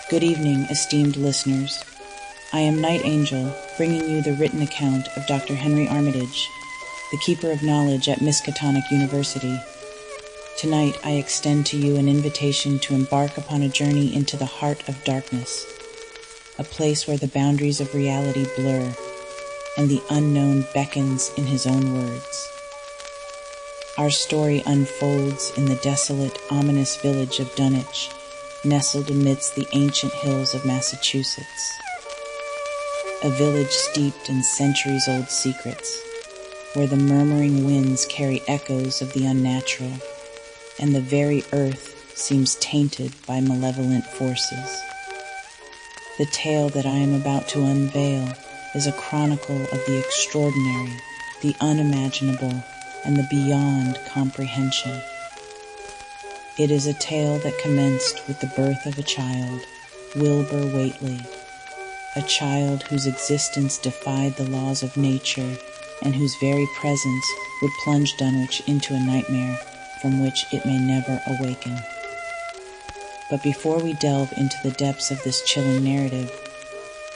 Good evening, esteemed listeners. I am Night Angel, bringing you the written account of Dr. Henry Armitage, the Keeper of Knowledge at Miskatonic University. Tonight I extend to you an invitation to embark upon a journey into the heart of darkness, a place where the boundaries of reality blur and the unknown beckons in his own words. Our story unfolds in the desolate, ominous village of Dunwich, nestled amidst the ancient hills of Massachusetts. A village steeped in centuries-old secrets, where the murmuring winds carry echoes of the unnatural, and the very earth seems tainted by malevolent forces. The tale that I am about to unveil is a chronicle of the extraordinary, the unimaginable, and the beyond comprehension. It is a tale that commenced with the birth of a child, Wilbur Whateley, a child whose existence defied the laws of nature and whose very presence would plunge Dunwich into a nightmare from which it may never awaken. But before we delve into the depths of this chilling narrative,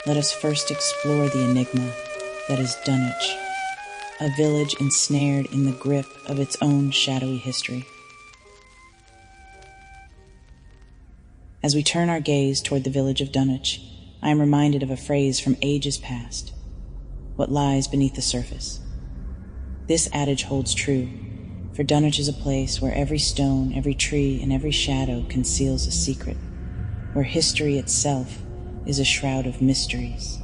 let us first explore the enigma that is Dunwich, a village ensnared in the grip of its own shadowy history. As we turn our gaze toward the village of Dunwich, I am reminded of a phrase from ages past: what lies beneath the surface. This adage holds true, for Dunwich is a place where every stone, every tree, and every shadow conceals a secret, where history itself is a shroud of mysteries.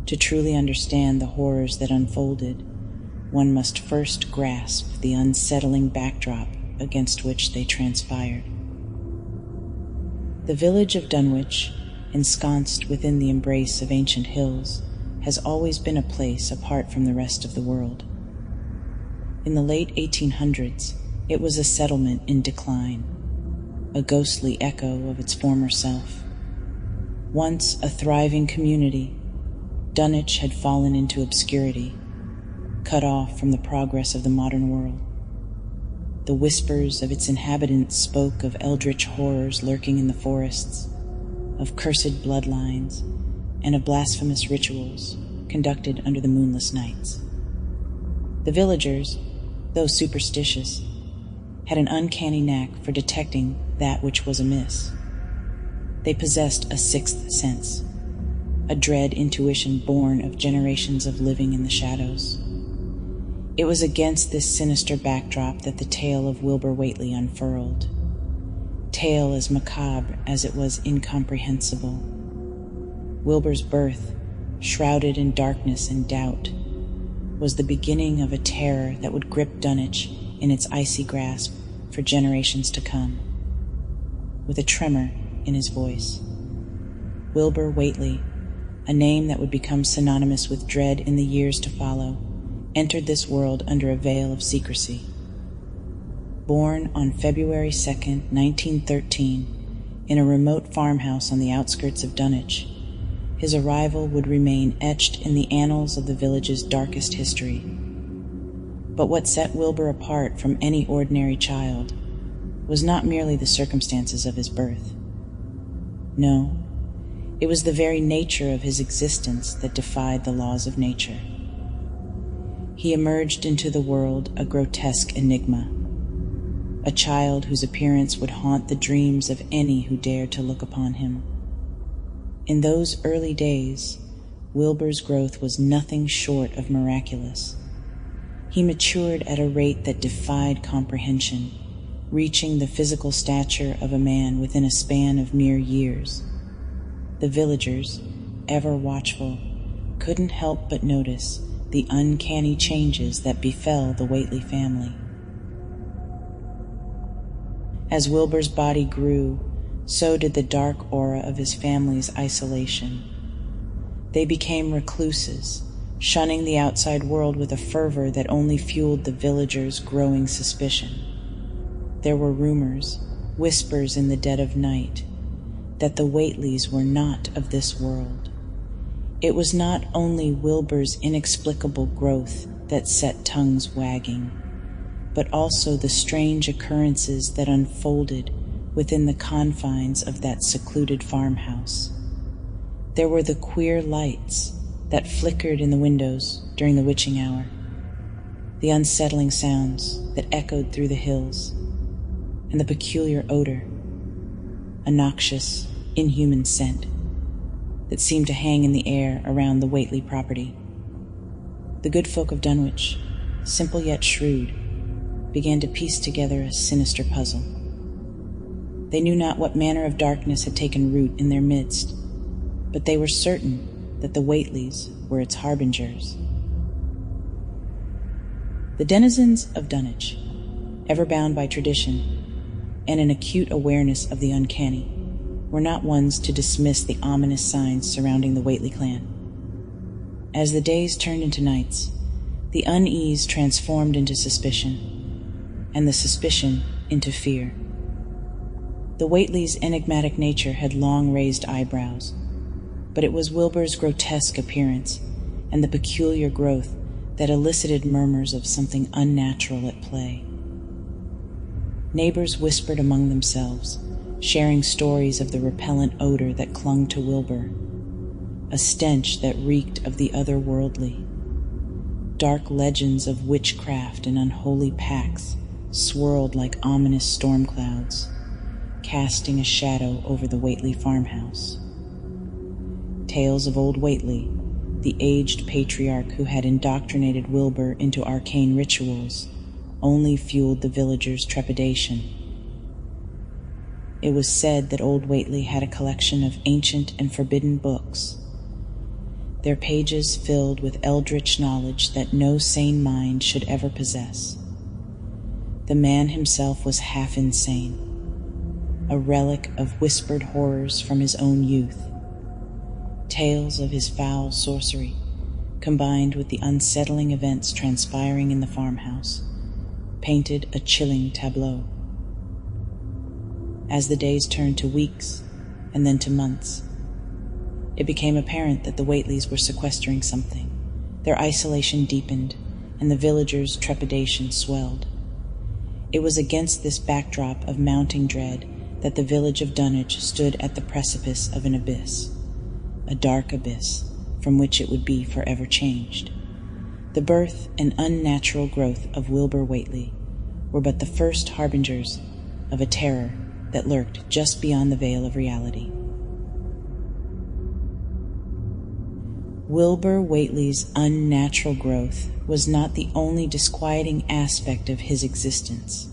To truly understand the horrors that unfolded, one must first grasp the unsettling backdrop against which they transpired. The village of Dunwich, ensconced within the embrace of ancient hills, has always been a place apart from the rest of the world. In the late 1800s, it was a settlement in decline, a ghostly echo of its former self. Once a thriving community, Dunwich had fallen into obscurity, cut off from the progress of the modern world. The whispers of its inhabitants spoke of eldritch horrors lurking in the forests, of cursed bloodlines, and of blasphemous rituals conducted under the moonless nights. The villagers, though superstitious, had an uncanny knack for detecting that which was amiss. They possessed a sixth sense, a dread intuition born of generations of living in the shadows. It was against this sinister backdrop that the tale of Wilbur Whateley unfurled. Tale as macabre as it was incomprehensible. Wilbur's birth, shrouded in darkness and doubt, was the beginning of a terror that would grip Dunwich in its icy grasp for generations to come. With a tremor in his voice, Wilbur Whateley, a name that would become synonymous with dread in the years to follow, entered this world under a veil of secrecy. Born on February 2nd, 1913, in a remote farmhouse on the outskirts of Dunwich, his arrival would remain etched in the annals of the village's darkest history. But what set Wilbur apart from any ordinary child was not merely the circumstances of his birth. No, it was the very nature of his existence that defied the laws of nature. He emerged into the world a grotesque enigma, a child whose appearance would haunt the dreams of any who dared to look upon him. In those early days, Wilbur's growth was nothing short of miraculous. He matured at a rate that defied comprehension, reaching the physical stature of a man within a span of mere years. The villagers, ever watchful, couldn't help but notice the uncanny changes that befell the Whateley family. As Wilbur's body grew, so did the dark aura of his family's isolation. They became recluses, shunning the outside world with a fervor that only fueled the villagers' growing suspicion. There were rumors, whispers in the dead of night, that the Whateleys were not of this world. It was not only Wilbur's inexplicable growth that set tongues wagging, but also the strange occurrences that unfolded within the confines of that secluded farmhouse. There were the queer lights that flickered in the windows during the witching hour, the unsettling sounds that echoed through the hills, and the peculiar odor, a noxious, inhuman scent that seemed to hang in the air around the Whateley property. The good folk of Dunwich, simple yet shrewd, began to piece together a sinister puzzle. They knew not what manner of darkness had taken root in their midst, but they were certain that the Whateleys were its harbingers. The denizens of Dunwich, ever bound by tradition and an acute awareness of the uncanny, were not ones to dismiss the ominous signs surrounding the Whateley clan. As the days turned into nights, the unease transformed into suspicion, and the suspicion into fear. The Whateleys' enigmatic nature had long raised eyebrows, but it was Wilbur's grotesque appearance and the peculiar growth that elicited murmurs of something unnatural at play. Neighbors whispered among themselves, sharing stories of the repellent odor that clung to Wilbur, a stench that reeked of the otherworldly. Dark legends of witchcraft and unholy pacts swirled like ominous storm clouds, casting a shadow over the Whateley farmhouse. Tales of old Whateley, the aged patriarch who had indoctrinated Wilbur into arcane rituals, only fueled the villagers' trepidation. It was said that old Whateley had a collection of ancient and forbidden books, their pages filled with eldritch knowledge that no sane mind should ever possess. The man himself was half insane, a relic of whispered horrors from his own youth. Tales of his foul sorcery, combined with the unsettling events transpiring in the farmhouse, painted a chilling tableau. As the days turned to weeks and then to months, it became apparent that the Whateleys were sequestering something. Their isolation deepened, and the villagers' trepidation swelled. It was against this backdrop of mounting dread that the village of Dunwich stood at the precipice of an abyss, a dark abyss from which it would be forever changed. The birth and unnatural growth of Wilbur Whateley were but the first harbingers of a terror that lurked just beyond the veil of reality. Wilbur Whateley's unnatural growth was not the only disquieting aspect of his existence.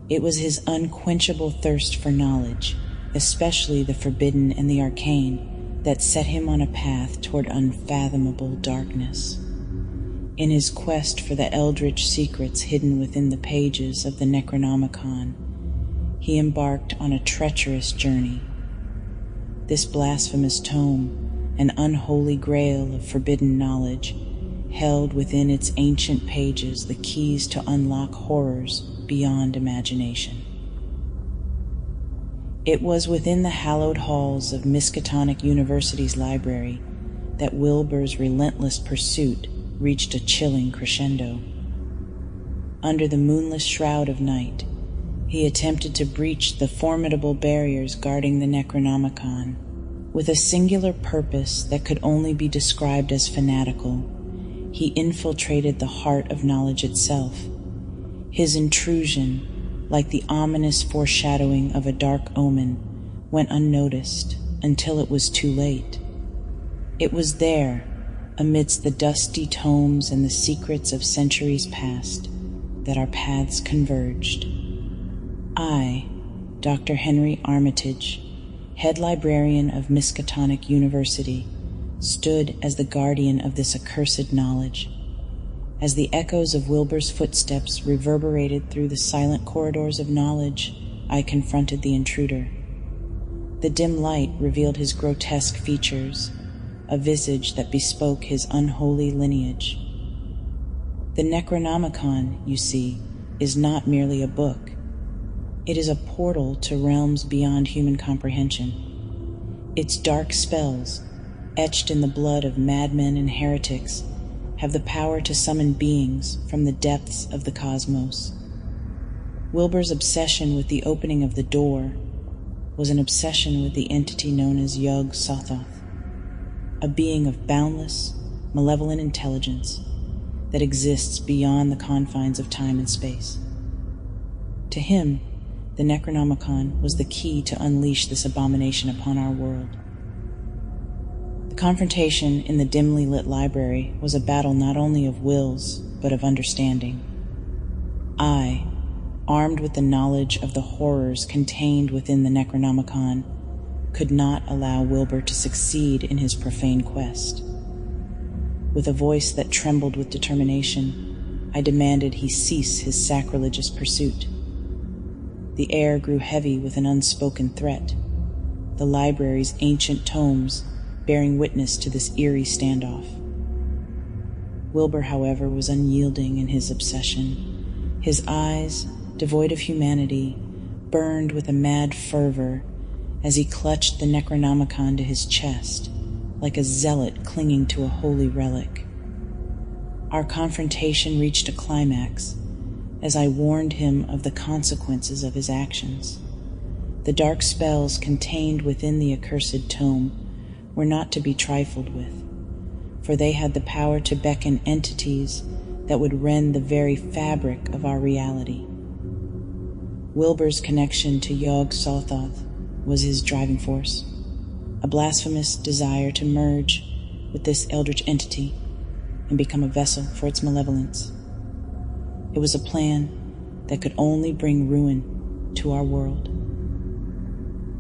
It was his unquenchable thirst for knowledge, especially the forbidden and the arcane, that set him on a path toward unfathomable darkness. In his quest for the eldritch secrets hidden within the pages of the Necronomicon, he embarked on a treacherous journey. This blasphemous tome, an unholy grail of forbidden knowledge, held within its ancient pages the keys to unlock horrors beyond imagination. It was within the hallowed halls of Miskatonic University's library that Wilbur's relentless pursuit reached a chilling crescendo. Under the moonless shroud of night, he attempted to breach the formidable barriers guarding the Necronomicon. With a singular purpose that could only be described as fanatical, he infiltrated the heart of knowledge itself. His intrusion, like the ominous foreshadowing of a dark omen, went unnoticed until it was too late. It was there, amidst the dusty tomes and the secrets of centuries past, that our paths converged. I, Dr. Henry Armitage, head librarian of Miskatonic University, stood as the guardian of this accursed knowledge. As the echoes of Wilbur's footsteps reverberated through the silent corridors of knowledge, I confronted the intruder. The dim light revealed his grotesque features, a visage that bespoke his unholy lineage. The Necronomicon, you see, is not merely a book. It is a portal to realms beyond human comprehension. Its dark spells, etched in the blood of madmen and heretics, have the power to summon beings from the depths of the cosmos. Wilbur's obsession with the opening of the door, was an obsession with the entity known as Yog-Sothoth, a being of boundless, malevolent intelligence that exists beyond the confines of time and space. To him, the Necronomicon was the key to unleash this abomination upon our world. The confrontation in the dimly lit library was a battle not only of wills, but of understanding. I, armed with the knowledge of the horrors contained within the Necronomicon, could not allow Wilbur to succeed in his profane quest. With a voice that trembled with determination, I demanded he cease his sacrilegious pursuit. The air grew heavy with an unspoken threat, the library's ancient tomes bearing witness to this eerie standoff. Wilbur, however, was unyielding in his obsession. His eyes, devoid of humanity, burned with a mad fervor as he clutched the Necronomicon to his chest, like a zealot clinging to a holy relic. Our confrontation reached a climax as I warned him of the consequences of his actions. The dark spells contained within the accursed tome were not to be trifled with, for they had the power to beckon entities that would rend the very fabric of our reality. Wilbur's connection to Yog-Sothoth was his driving force, a blasphemous desire to merge with this eldritch entity and become a vessel for its malevolence. It was a plan that could only bring ruin to our world.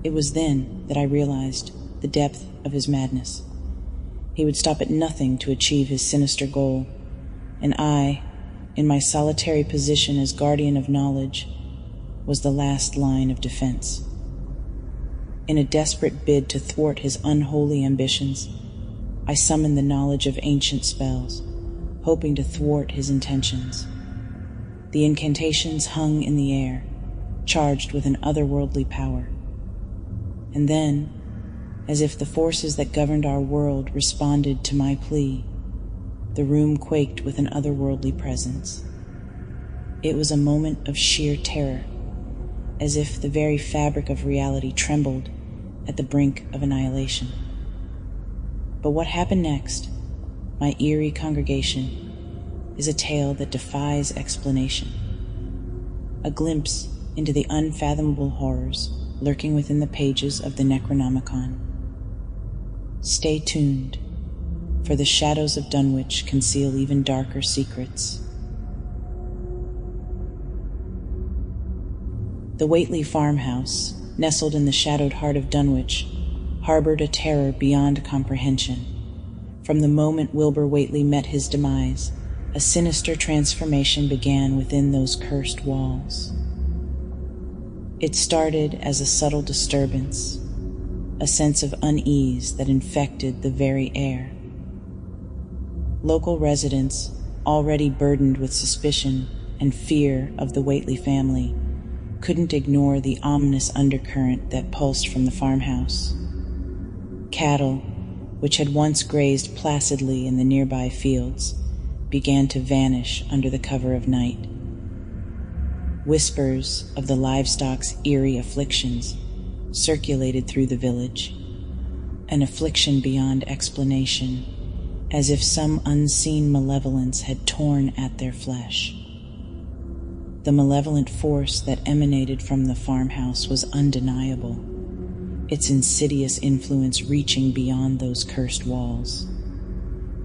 It was then that I realized the depth of his madness. He would stop at nothing to achieve his sinister goal, and I, in my solitary position as guardian of knowledge, was the last line of defense. In a desperate bid to thwart his unholy ambitions, I summoned the knowledge of ancient spells, hoping to thwart his intentions. The incantations hung in the air, charged with an otherworldly power. And then, as if the forces that governed our world responded to my plea, the room quaked with an otherworldly presence. It was a moment of sheer terror, as if the very fabric of reality trembled at the brink of annihilation. But what happened next, my eerie congregation, is a tale that defies explanation. A glimpse into the unfathomable horrors lurking within the pages of the Necronomicon. Stay tuned, for the shadows of Dunwich conceal even darker secrets. The Whateley farmhouse, nestled in the shadowed heart of Dunwich, harbored a terror beyond comprehension. From the moment Wilbur Whateley met his demise, a sinister transformation began within those cursed walls. It started as a subtle disturbance, a sense of unease that infected the very air. Local residents, already burdened with suspicion and fear of the Whateley family, couldn't ignore the ominous undercurrent that pulsed from the farmhouse. Cattle, which had once grazed placidly in the nearby fields, began to vanish under the cover of night. Whispers of the livestock's eerie afflictions circulated through the village, an affliction beyond explanation, as if some unseen malevolence had torn at their flesh. The malevolent force that emanated from the farmhouse was undeniable, its insidious influence reaching beyond those cursed walls.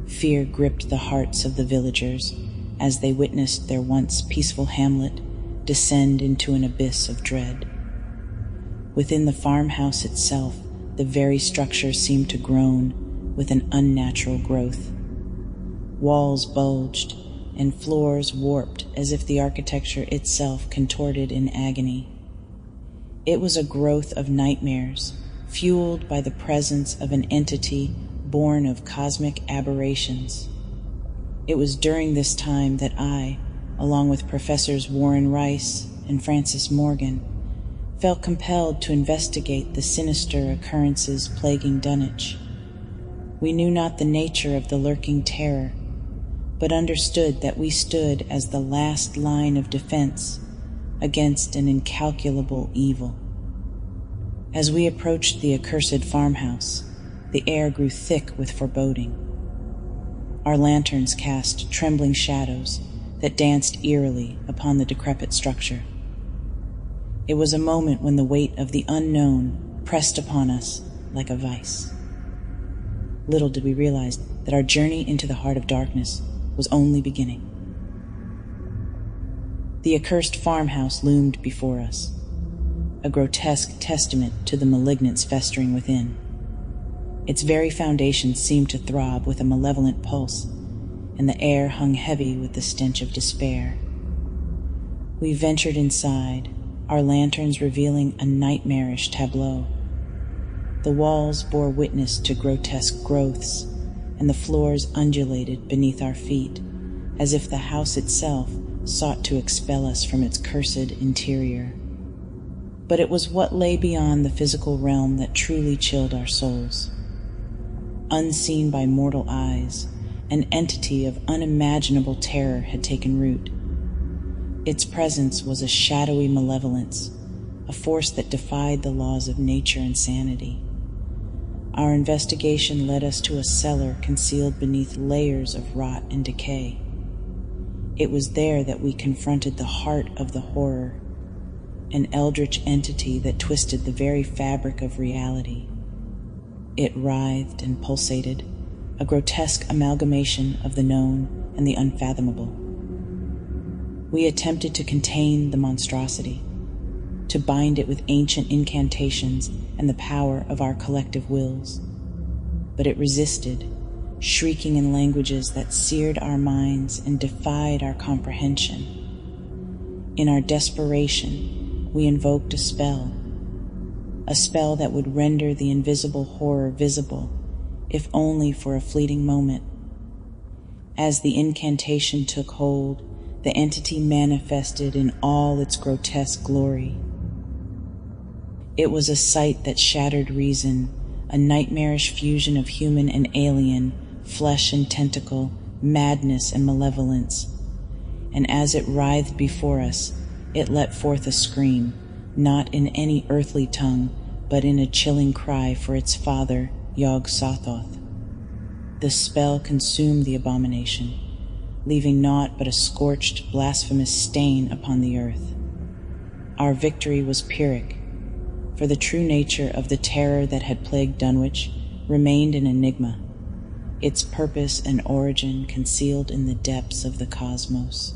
Fear gripped the hearts of the villagers as they witnessed their once peaceful hamlet descend into an abyss of dread. Within the farmhouse itself, the very structure seemed to groan with an unnatural growth. Walls bulged, and floors warped as if the architecture itself contorted in agony. It was a growth of nightmares, fueled by the presence of an entity born of cosmic aberrations. It was during this time that I, along with Professors Warren Rice and Francis Morgan, felt compelled to investigate the sinister occurrences plaguing Dunwich. We knew not the nature of the lurking terror, but understood that we stood as the last line of defense against an incalculable evil. As we approached the accursed farmhouse, the air grew thick with foreboding. Our lanterns cast trembling shadows that danced eerily upon the decrepit structure. It was a moment when the weight of the unknown pressed upon us like a vice. Little did we realize that our journey into the heart of darkness was only beginning. The accursed farmhouse loomed before us, a grotesque testament to the malignance festering within. Its very foundations seemed to throb with a malevolent pulse, and the air hung heavy with the stench of despair. We ventured inside, our lanterns revealing a nightmarish tableau. The walls bore witness to grotesque growths, and the floors undulated beneath our feet, as if the house itself sought to expel us from its cursed interior. But it was what lay beyond the physical realm that truly chilled our souls. Unseen by mortal eyes, an entity of unimaginable terror had taken root. Its presence was a shadowy malevolence, a force that defied the laws of nature and sanity. Our investigation led us to a cellar concealed beneath layers of rot and decay. It was there that we confronted the heart of the horror, an eldritch entity that twisted the very fabric of reality. It writhed and pulsated, a grotesque amalgamation of the known and the unfathomable. We attempted to contain the monstrosity, to bind it with ancient incantations and the power of our collective wills. But it resisted, shrieking in languages that seared our minds and defied our comprehension. In our desperation, we invoked a spell that would render the invisible horror visible, if only for a fleeting moment. As the incantation took hold, the entity manifested in all its grotesque glory. It was a sight that shattered reason, a nightmarish fusion of human and alien, flesh and tentacle, madness and malevolence. And as it writhed before us, it let forth a scream, not in any earthly tongue, but in a chilling cry for its father, Yog-Sothoth. The spell consumed the abomination, leaving naught but a scorched, blasphemous stain upon the earth. Our victory was Pyrrhic, for the true nature of the terror that had plagued Dunwich remained an enigma, its purpose and origin concealed in the depths of the cosmos.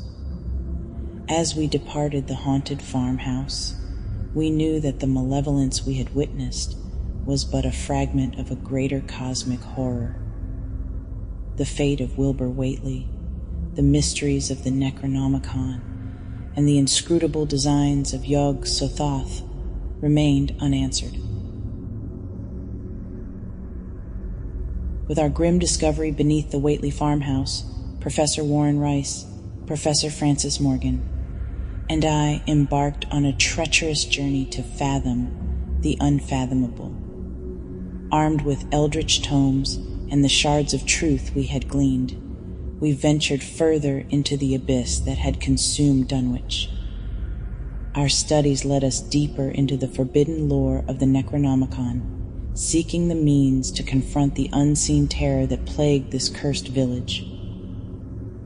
As we departed the haunted farmhouse, we knew that the malevolence we had witnessed was but a fragment of a greater cosmic horror. The fate of Wilbur Whateley, the mysteries of the Necronomicon, and the inscrutable designs of Yog-Sothoth remained unanswered. With our grim discovery beneath the Whateley farmhouse, Professor Warren Rice, Professor Francis Morgan, and I embarked on a treacherous journey to fathom the unfathomable. Armed with eldritch tomes and the shards of truth we had gleaned, we ventured further into the abyss that had consumed Dunwich. Our studies led us deeper into the forbidden lore of the Necronomicon, seeking the means to confront the unseen terror that plagued this cursed village.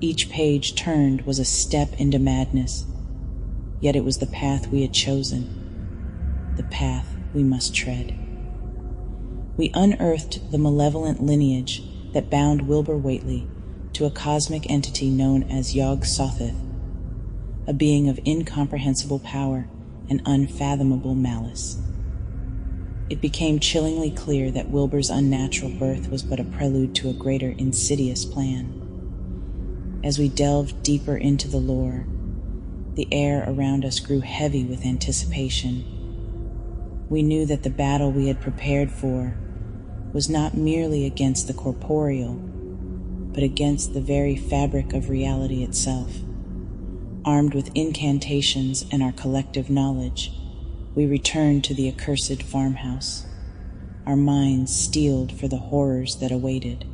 Each page turned was a step into madness, yet it was the path we had chosen, the path we must tread. We unearthed the malevolent lineage that bound Wilbur Whateley to a cosmic entity known as Yog-Sothoth, a being of incomprehensible power and unfathomable malice. It became chillingly clear that Wilbur's unnatural birth was but a prelude to a greater insidious plan. As we delved deeper into the lore, the air around us grew heavy with anticipation. We knew that the battle we had prepared for was not merely against the corporeal, but against the very fabric of reality itself. Armed with incantations and our collective knowledge, we returned to the accursed farmhouse, our minds steeled for the horrors that awaited,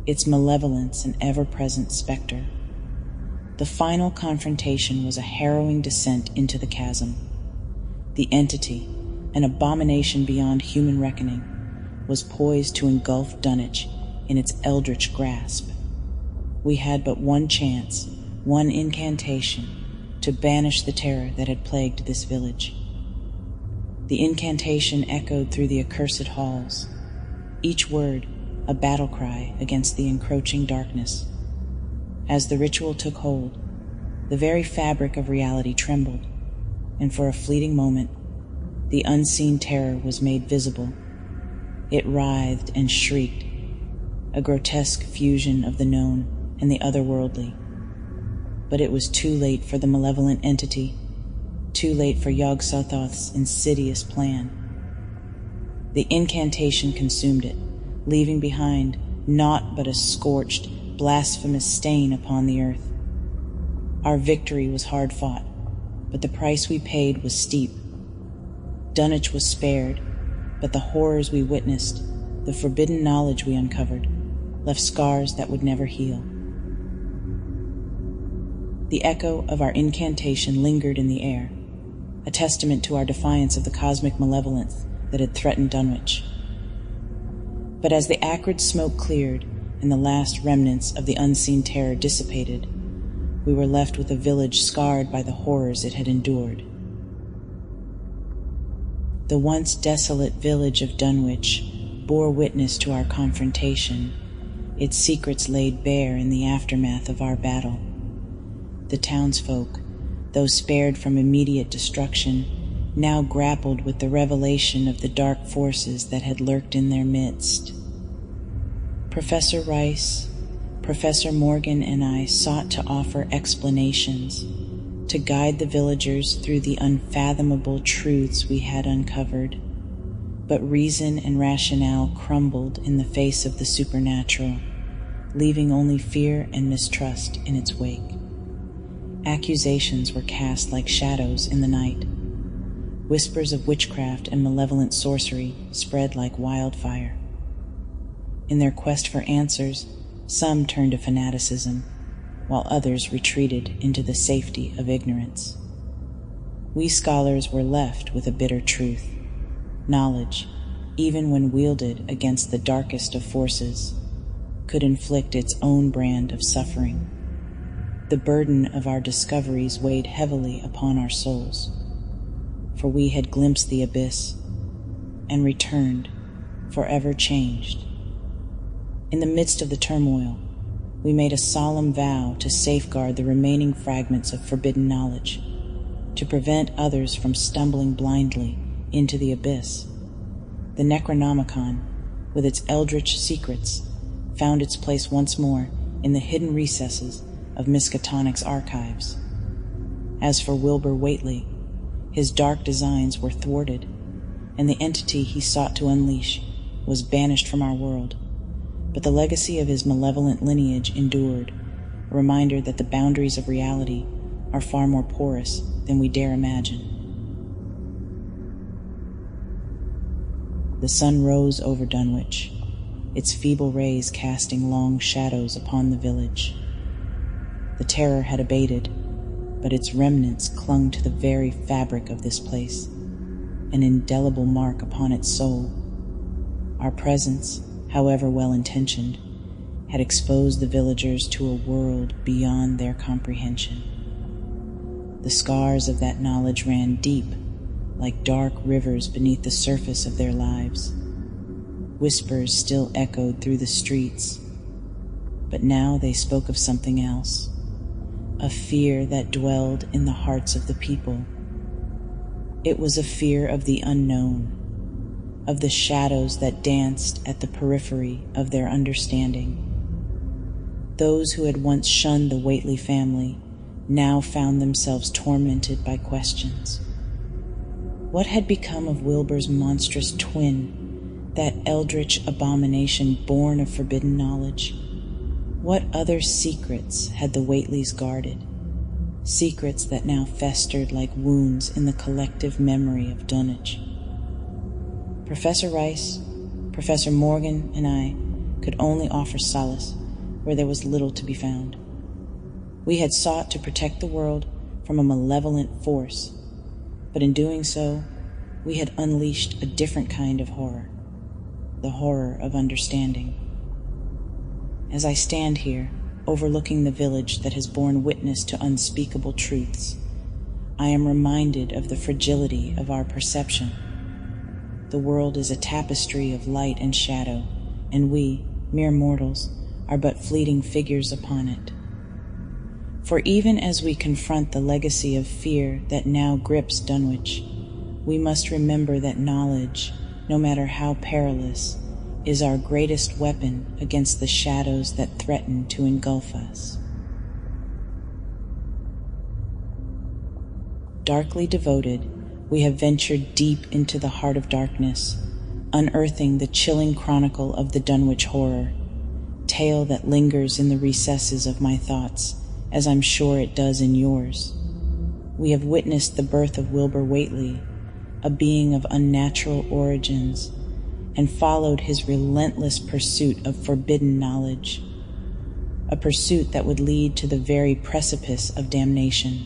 its malevolence an ever-present specter. The final confrontation was a harrowing descent into the chasm. The entity, an abomination beyond human reckoning, was poised to engulf Dunwich in its eldritch grasp. We had but one chance, one incantation, to banish the terror that had plagued this village. The incantation echoed through the accursed halls, each word a battle cry against the encroaching darkness. As the ritual took hold, the very fabric of reality trembled, and for a fleeting moment, the unseen terror was made visible. It writhed and shrieked, a grotesque fusion of the known and the otherworldly. But it was too late for the malevolent entity, too late for Yog-Sothoth's insidious plan. The incantation consumed it, leaving behind naught but a scorched, blasphemous stain upon the earth. Our victory was hard fought, but the price we paid was steep. Dunwich was spared, but the horrors we witnessed, the forbidden knowledge we uncovered, left scars that would never heal. The echo of our incantation lingered in the air, a testament to our defiance of the cosmic malevolence that had threatened Dunwich. But as the acrid smoke cleared and the last remnants of the unseen terror dissipated, we were left with a village scarred by the horrors it had endured. The once desolate village of Dunwich bore witness to our confrontation, its secrets laid bare in the aftermath of our battle. The townsfolk, though spared from immediate destruction, now grappled with the revelation of the dark forces that had lurked in their midst. Professor Rice, Professor Morgan, and I sought to offer explanations, to guide the villagers through the unfathomable truths we had uncovered, but reason and rationale crumbled in the face of the supernatural, leaving only fear and mistrust in its wake. Accusations were cast like shadows in the night. Whispers of witchcraft and malevolent sorcery spread like wildfire. In their quest for answers, some turned to fanaticism, while others retreated into the safety of ignorance. We scholars were left with a bitter truth. Knowledge, even when wielded against the darkest of forces, could inflict its own brand of suffering. The burden of our discoveries weighed heavily upon our souls, for we had glimpsed the abyss and returned, forever changed. In the midst of the turmoil, we made a solemn vow to safeguard the remaining fragments of forbidden knowledge, to prevent others from stumbling blindly into the abyss. The Necronomicon, with its eldritch secrets, found its place once more in the hidden recesses of Miskatonic's archives. As for Wilbur Whateley, his dark designs were thwarted, and the entity he sought to unleash was banished from our world. But the legacy of his malevolent lineage endured, a reminder that the boundaries of reality are far more porous than we dare imagine. The sun rose over Dunwich, its feeble rays casting long shadows upon the village. The terror had abated, but its remnants clung to the very fabric of this place, an indelible mark upon its soul. Our presence, however well-intentioned, had exposed the villagers to a world beyond their comprehension. The scars of that knowledge ran deep, like dark rivers beneath the surface of their lives. Whispers still echoed through the streets, but now they spoke of something else, a fear that dwelled in the hearts of the people. It was a fear of the unknown, of the shadows that danced at the periphery of their understanding. Those who had once shunned the Whateley family now found themselves tormented by questions. What had become of Wilbur's monstrous twin, that eldritch abomination born of forbidden knowledge? What other secrets had the Whateleys guarded? Secrets that now festered like wounds in the collective memory of Dunwich. Professor Rice, Professor Morgan, and I could only offer solace where there was little to be found. We had sought to protect the world from a malevolent force, but in doing so, we had unleashed a different kind of horror, the horror of understanding. As I stand here, overlooking the village that has borne witness to unspeakable truths, I am reminded of the fragility of our perception. The world is a tapestry of light and shadow, and we, mere mortals, are but fleeting figures upon it. For even as we confront the legacy of fear that now grips Dunwich, we must remember that knowledge, no matter how perilous, is our greatest weapon against the shadows that threaten to engulf us. Darkly devoted, we have ventured deep into the heart of darkness, unearthing the chilling chronicle of the Dunwich Horror, tale that lingers in the recesses of my thoughts, as I'm sure it does in yours. We have witnessed the birth of Wilbur Whateley, a being of unnatural origins, and followed his relentless pursuit of forbidden knowledge, a pursuit that would lead to the very precipice of damnation.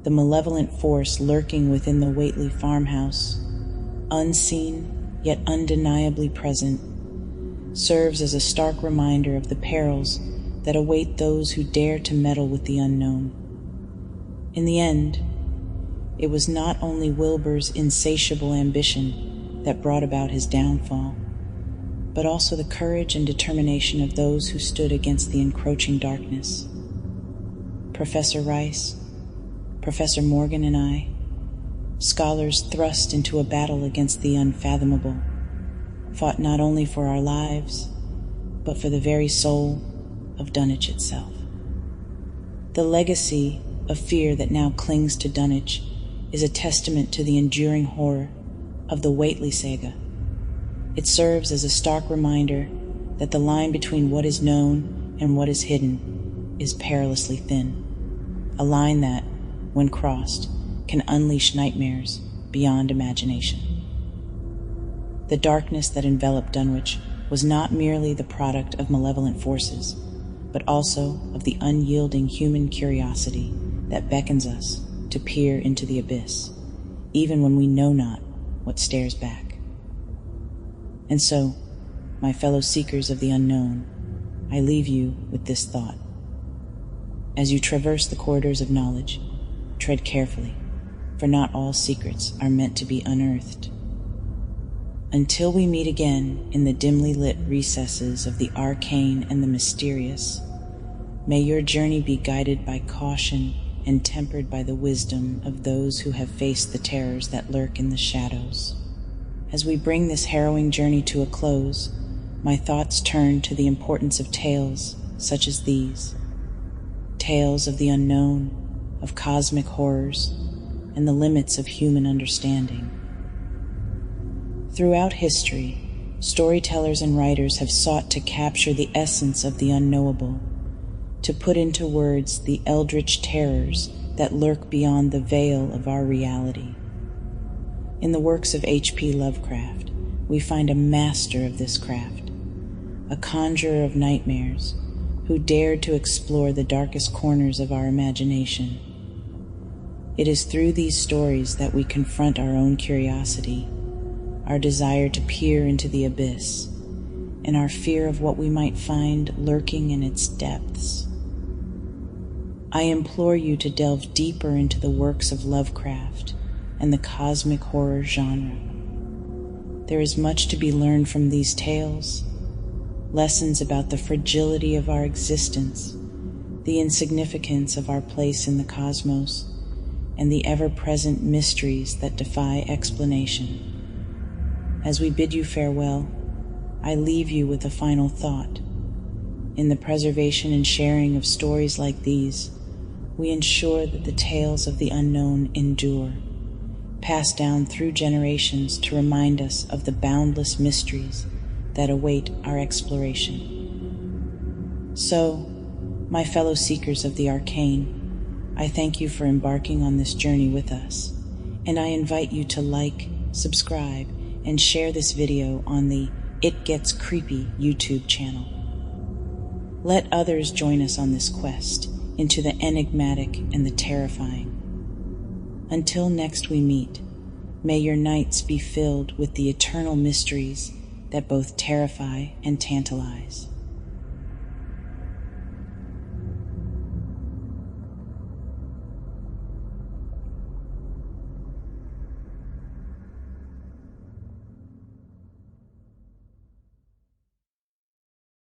The malevolent force lurking within the Whateley farmhouse, unseen yet undeniably present, serves as a stark reminder of the perils that await those who dare to meddle with the unknown. In the end, it was not only Wilbur's insatiable ambition that brought about his downfall, but also the courage and determination of those who stood against the encroaching darkness. Professor Rice, Professor Morgan, and I, scholars thrust into a battle against the unfathomable, fought not only for our lives, but for the very soul of Dunwich itself. The legacy of fear that now clings to Dunwich is a testament to the enduring horror of the Whateley saga. It serves as a stark reminder that the line between what is known and what is hidden is perilously thin, a line that, when crossed, can unleash nightmares beyond imagination. The darkness that enveloped Dunwich was not merely the product of malevolent forces, but also of the unyielding human curiosity that beckons us to peer into the abyss, even when we know not what stares back. And so, my fellow seekers of the unknown, I leave you with this thought. As you traverse the corridors of knowledge, tread carefully, for not all secrets are meant to be unearthed. Until we meet again in the dimly lit recesses of the arcane and the mysterious, may your journey be guided by caution and tempered by the wisdom of those who have faced the terrors that lurk in the shadows. As we bring this harrowing journey to a close, my thoughts turn to the importance of tales such as these. Tales of the unknown, of cosmic horrors, and the limits of human understanding. Throughout history, storytellers and writers have sought to capture the essence of the unknowable, to put into words the eldritch terrors that lurk beyond the veil of our reality. In the works of H.P. Lovecraft, we find a master of this craft, a conjurer of nightmares who dared to explore the darkest corners of our imagination. It is through these stories that we confront our own curiosity, our desire to peer into the abyss, and our fear of what we might find lurking in its depths. I implore you to delve deeper into the works of Lovecraft and the cosmic horror genre. There is much to be learned from these tales, lessons about the fragility of our existence, the insignificance of our place in the cosmos, and the ever-present mysteries that defy explanation. As we bid you farewell, I leave you with a final thought. In the preservation and sharing of stories like these, we ensure that the tales of the unknown endure, passed down through generations to remind us of the boundless mysteries that await our exploration. So, my fellow seekers of the arcane, I thank you for embarking on this journey with us, and I invite you to like, subscribe, and share this video on the It Gets Creepy YouTube channel. Let others join us on this quest into the enigmatic and the terrifying. Until next we meet, May your nights be filled with the eternal mysteries that both terrify and tantalize.